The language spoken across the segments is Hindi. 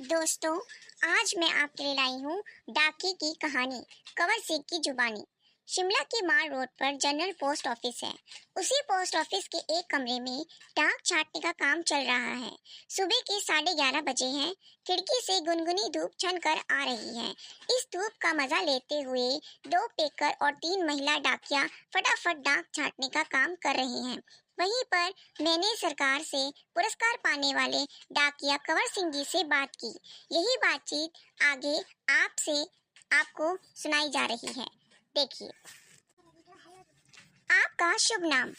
दोस्तों, आज मैं आपके लिए लाई हूँ डाके की कहानी कंवर सिंह की जुबानी। शिमला के माल रोड पर जनरल पोस्ट ऑफिस है। उसी पोस्ट ऑफिस के एक कमरे में डाक छाटने का काम चल रहा है। सुबह के 11:30 बजे हैं। खिड़की से गुनगुनी धूप छन कर आ रही है। इस धूप का मजा लेते हुए 2 पेकर और 3 महिला डाकिया फटाफट डाक छाटने का काम कर रही हैं। वहीं पर मैंने सरकार से पुरस्कार पाने वाले डाकिया कंवर सिंह जी से बात की। यही बातचीत आगे आपको सुनाई जा रही है। देखिए। आपका शुभ नाम?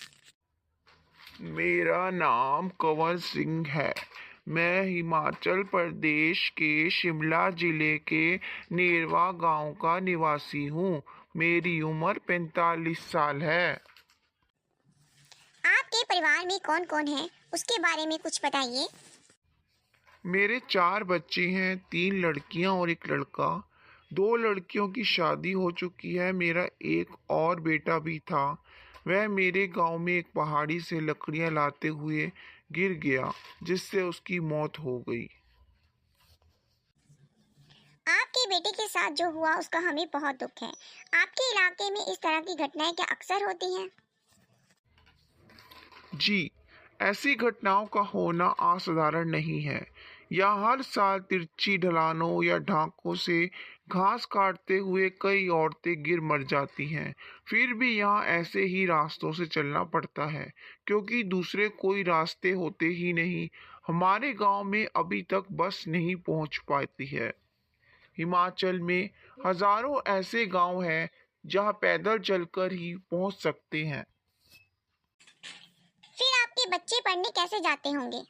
मेरा नाम कंवर सिंह है। मैं हिमाचल प्रदेश के शिमला जिले के नेरवा गांव का निवासी हूँ। मेरी उम्र 45 साल है। आपके परिवार में कौन कौन है, उसके बारे में कुछ बताइए। मेरे 4 बच्चे हैं, 3 लड़कियां और 1 लड़का। 2 लड़कियों की शादी हो चुकी है। मेरा एक और बेटा भी था। वह मेरे गांव में एक पहाड़ी से लकड़ियां लाते हुए गिर गया, जिससे उसकी मौत हो गई। आपके बेटे के साथ जो हुआ उसका हमें बहुत दुख है। आपके इलाके में इस तरह की घटनाएं क्या अक्सर होती हैं? जी, ऐसी घटनाओं का होना असाधारण नहीं है। यहाँ हर साल तिरछी ढलानों या ढाकों से घास काटते हुए कई औरतें गिर मर जाती हैं। फिर भी यहाँ ऐसे ही रास्तों से चलना पड़ता है, क्योंकि दूसरे कोई रास्ते होते ही नहीं। हमारे गांव में अभी तक बस नहीं पहुंच पाती है। हिमाचल में हजारों ऐसे गांव हैं जहां पैदल चलकर ही पहुंच सकते हैं। फिर आपके बच्चे पढ़ने कैसे जाते होंगे?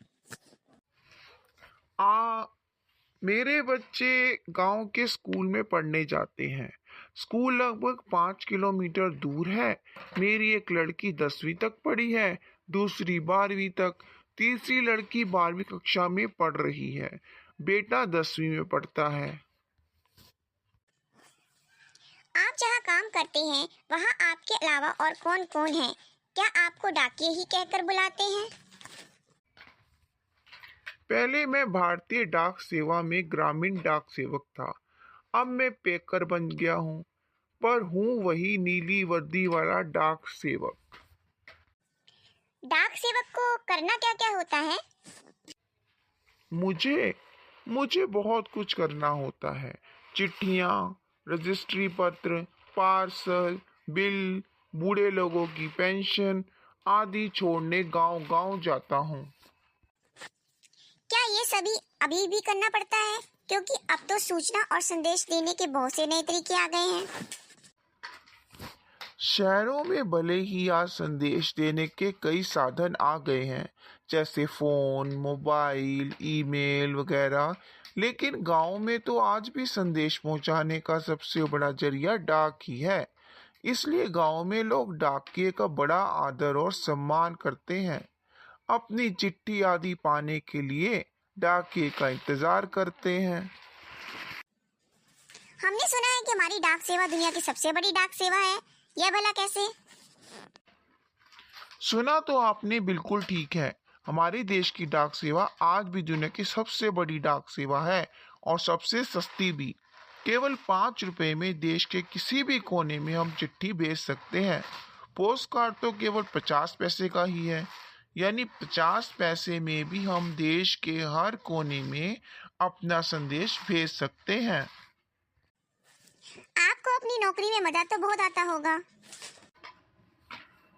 मेरे बच्चे गांव के स्कूल में पढ़ने जाते हैं। स्कूल लगभग 5 किलोमीटर दूर है। मेरी एक लड़की 10वीं तक पढ़ी है, दूसरी 12वीं तक, तीसरी लड़की 12वीं कक्षा में पढ़ रही है। बेटा 10वीं में पढ़ता है। आप जहाँ काम करते हैं वहाँ आपके अलावा और कौन कौन है? क्या आपको डाकिये ही कहकर बुलाते हैं? पहले मैं भारतीय डाक सेवा में ग्रामीण डाक सेवक था। अब मैं पेकर बन गया हूँ, पर हूँ वही नीली वर्दी वाला डाक सेवक। डाक सेवक को करना क्या क्या होता है? मुझे मुझे बहुत कुछ करना होता है। चिट्ठियाँ, रजिस्ट्री पत्र, पार्सल, बिल, बूढ़े लोगों की पेंशन आदि छोड़ने गांव-गांव जाता हूँ। क्या ये सभी अभी भी करना पड़ता है? क्योंकि अब तो सूचना और संदेश देने के बहुत से नए तरीके आ गए हैं। शहरों में भले ही आज संदेश देने के कई साधन आ गए हैं, जैसे फोन, मोबाइल, ईमेल वगैरह, लेकिन गांव में तो आज भी संदेश पहुंचाने का सबसे बड़ा जरिया डाक ही है। इसलिए गांव में लोग डाकिये का बड़ा आदर और सम्मान करते हैं। अपनी चिट्ठी आदि पाने के लिए डाकिये का इंतजार करते हैं। हमने सुना है कि हमारी डाक सेवा दुनिया की सबसे बड़ी डाक सेवा है। यह भला कैसे? सुना तो आपने बिल्कुल ठीक है। हमारे देश की डाक सेवा आज भी दुनिया की सबसे बड़ी डाक सेवा है, और सबसे सस्ती भी। केवल 5 रुपए में देश के किसी भी कोने में हम चिट्ठी भेज सकते हैं। पोस्ट कार्ड तो केवल 50 पैसे का ही है, यानी 50 पैसे में भी हम देश के हर कोने में अपना संदेश भेज सकते हैं। आपको अपनी नौकरी में मजा तो बहुत आता होगा।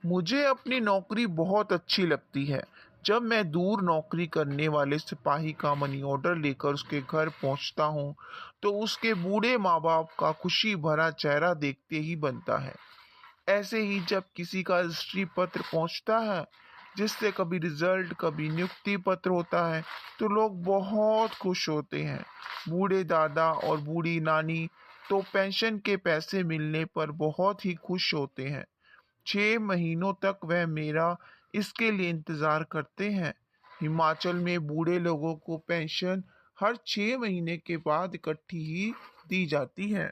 मुझे अपनी नौकरी बहुत अच्छी लगती है। जब मैं दूर नौकरी करने वाले सिपाही का मनी ऑर्डर लेकर उसके घर पहुंचता हूं, तो उसके बूढ़े माँ बाप का खुशी भरा चेहरा देखते ही बनता है। ऐसे ही जब किसी का रजिस्ट्री पत्र पहुंचता है, जिससे कभी रिजल्ट कभी नियुक्ति पत्र होता है, तो लोग बहुत खुश होते हैं। बूढ़े दादा और बूढ़ी नानी तो पेंशन के पैसे मिलने पर बहुत ही खुश होते हैं। 6 महीनों तक वह मेरा इसके लिए इंतजार करते हैं। हिमाचल में बूढ़े लोगों को पेंशन हर 6 महीने के बाद इकट्ठी ही दी जाती है।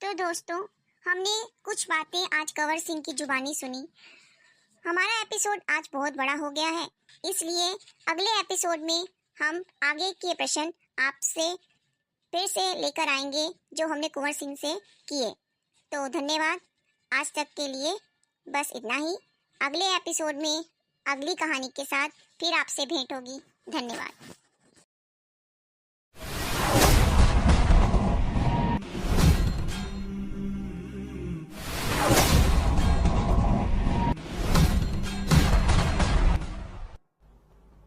तो दोस्तों, हमने कुछ बातें आज कंवर सिंह की जुबानी सुनी। हमारा एपिसोड आज बहुत बड़ा हो गया है, इसलिए अगले एपिसोड में हम आगे के प्रश्न आपसे फिर से लेकर आएंगे जो हमने कुंवर सिंह से किए। तो धन्यवाद, आज तक के लिए बस इतना ही। अगले एपिसोड में अगली कहानी के साथ फिर आपसे भेंट होगी। धन्यवाद।